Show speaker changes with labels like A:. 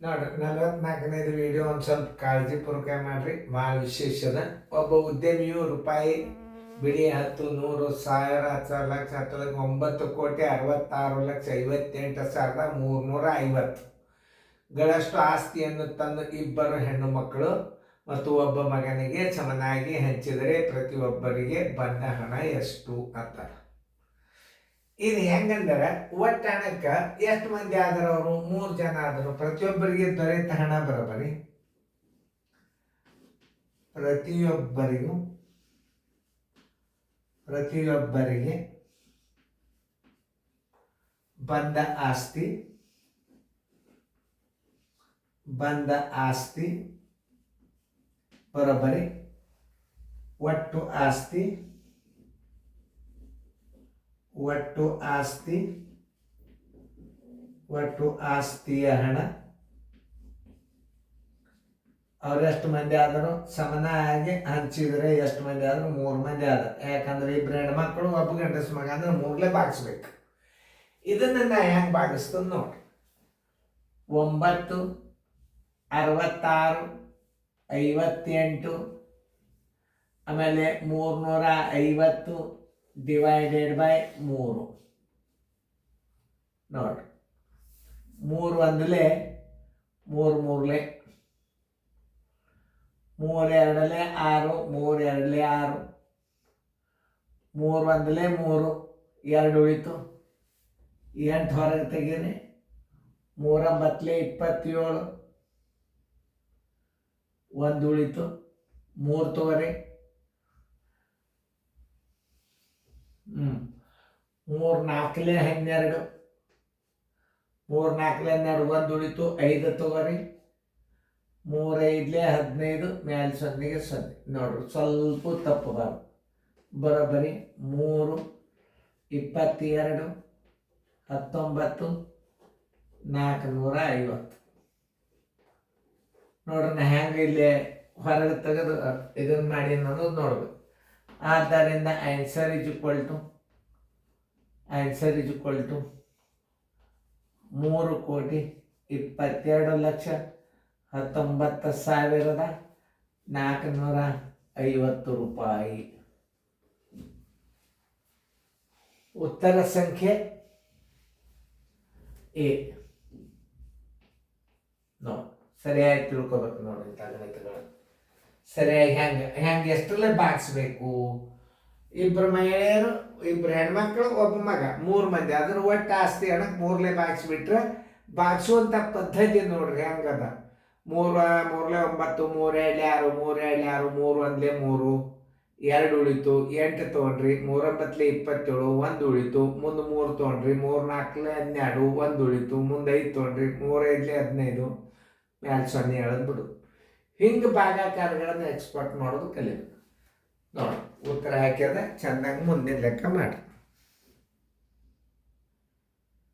A: ನೋಡ್ರಿ 44ನೇದು ವಿಡಿಯೋ ಒಂದು ಸ್ವಲ್ಪ ಕಾಳಜಿಪೂರ್ವಕ ಮಾಡ್ರಿ. ಭಾಳ ವಿಶೇಷದ. ಒಬ್ಬ ಉದ್ಯಮಿಯು ರೂಪಾಯಿ ಬಿಡಿ 10, 100, 1000, 10 ಲಕ್ಷ, 10 ಲಕ್ಷ, 9,66,58,350 ಗಳಷ್ಟು ಆಸ್ತಿಯನ್ನು ತನ್ನ ಇಬ್ಬರು ಹೆಣ್ಣು ಮಕ್ಕಳು ಮತ್ತು ಒಬ್ಬ ಮಗನಿಗೆ ಸಮನಾಗಿ ಹಂಚಿದರೆ ಪ್ರತಿಯೊಬ್ಬರಿಗೆ ಬಂದ ಹಣ ಎಷ್ಟು ಅಂತಾರೆ. ಇದು ಹೆಂಗಂದ್ರೆ ಒಟ್ಟು ಹಣಕ್ಕೆ ಎಷ್ಟು ಮಂದಿ ಆದರೂ ಅವರು 3 ಜನ ಆದರು ಪ್ರತಿಯೊಬ್ಬರಿಗೆ ದೊರೆತ ಹಣ ಬರೋಬರಿ ಪ್ರತಿಯೊಬ್ಬರಿಗೆ ಬಂದ ಆಸ್ತಿ ಬರೋಬರಿ ಒಟ್ಟು ಆಸ್ತಿಯ ಹಣ ಅವ್ರು ಎಷ್ಟು ಮಂದಿ ಆದರೂ ಸಮನಾಗಿ ಹಂಚಿದ್ರೆ ಎಷ್ಟು ಮಂದಿ ಆದರೂ 3 ಮಂದಿ ಆದರು. ಯಾಕಂದ್ರೆ ಇಬ್ಬರು ಹೆಣ್ಮಕ್ಳು ಒಬ್ಬ ಗಂಡಸ ಮಗ ಅಂದ್ರೆ 3ಲೇ ಭಾಗಿಸ್ಬೇಕು. ಇದನ್ನ ನಾ ಹೆಂಗೆ ಭಾಗಿಸ್ತದ ನೋಡಿ. 9, 66, 58 ಆಮೇಲೆ 350 ಡಿವೈಡೆಡ್ ಬೈ 3 ನೋಡ್ರಿ. 3 1ಲೇ 3 3ಲೇ 3 2ಲೇ 6 3 2ಲೇ 6 3 1ಲೇ 3 2 ಉಳಿತು 8 ಹೊರಗೆ ತೆಗೀರಿ 3 9ಲೇ 27 1 ಉಳಿತು 3 ತಗೋರಿ 3 4ಲೇ 12 3 4ಲೇ 12 1 ಉಳಿತು 5 ತಗೋರಿ 3 5ಲೇ 15 ಮ್ಯಾಲೆ 0ಗೆ 0 ನೋಡ್ರಿ. ಸ್ವಲ್ಪ ತಪ್ಪು ಬರೋಬ್ಬರಿ 3 22 19 450 ನೋಡ್ರಿ. ನಾ ಹೆಂಗೆ ಇಲ್ಲಿ ಹೊರಗೆ ತೆಗೆದು ಇದನ್ನು ಮಾಡಿ ಅನ್ನೋದು ನೋಡ್ಬೇಕು. ಆದ್ದರಿಂದ ಆನ್ಸರ್ ಇಸ್ ಈಕ್ವಲ್ ಟು 3,22,19,450 ರೂಪಾಯಿ. ಉತ್ತರ ಸಂಖ್ಯೆ ಎ. ನೋಡಿ, ಸರಿಯಾಗಿ ತಿಳ್ಕೊಬೇಕು ನೋಡಿ. ಗಣಿತಗಳು ಸರಿಯಾಗಿ ಹೆಂಗೆ ಎಷ್ಟರಲ್ಲೇ ಭಾಗಿಸ್ಬೇಕು. ಇಬ್ಬರು ಮಹಿಳೆಯರು, ಇಬ್ಬರು ಹೆಣ್ಮಕ್ಳು, ಒಬ್ಬ ಮಗ, 3 ಮಂದಿ ಅದ್ರ ಒಟ್ಟು ಆಸ್ತಿ ಹಣಕ್ಕೆ 3ಲೇ ಭಾಗಿಸ್ಬಿಟ್ರೆ ಭಾಗಿಸುವಂಥ ಪದ್ಧತಿ ನೋಡ್ರಿ ಹೆಂಗದ. 3 3ಲೇ 9 3 2ಲೇ 6 3 2ಲೇ 6 3 1ಲೇ 3 2 ಉಳಿತು 8 ತೊಗೊಂಡ್ರಿ 3 9ಲೇ 27 1 ಉಳಿತು ಮುಂದೆ 3 ತೊಗೊಂಡ್ರಿ 3 4ಲೇ 12 1 ಉಳಿತು ಮುಂದೆ 5 ತೊಗೊಂಡ್ರಿ 3 5ಲೇ 15 ಮ್ಯಾಲೆ 0 ಎಳೆದ್ಬಿಡು. ಹಿಂಗೆ ಭಾಗಾಕಾರಗಳನ್ನು ಎಕ್ಸ್ಪರ್ಟ್ ಮಾಡೋದು ಕಲಿಬೇಕು ನೋಡಿ. ಉತ್ತರ ಹಾಕ್ಯದ ಚೆಂದಾಗಿ ಮುಂದಿನ ಲೆಕ್ಕ ಮಾಡಿ.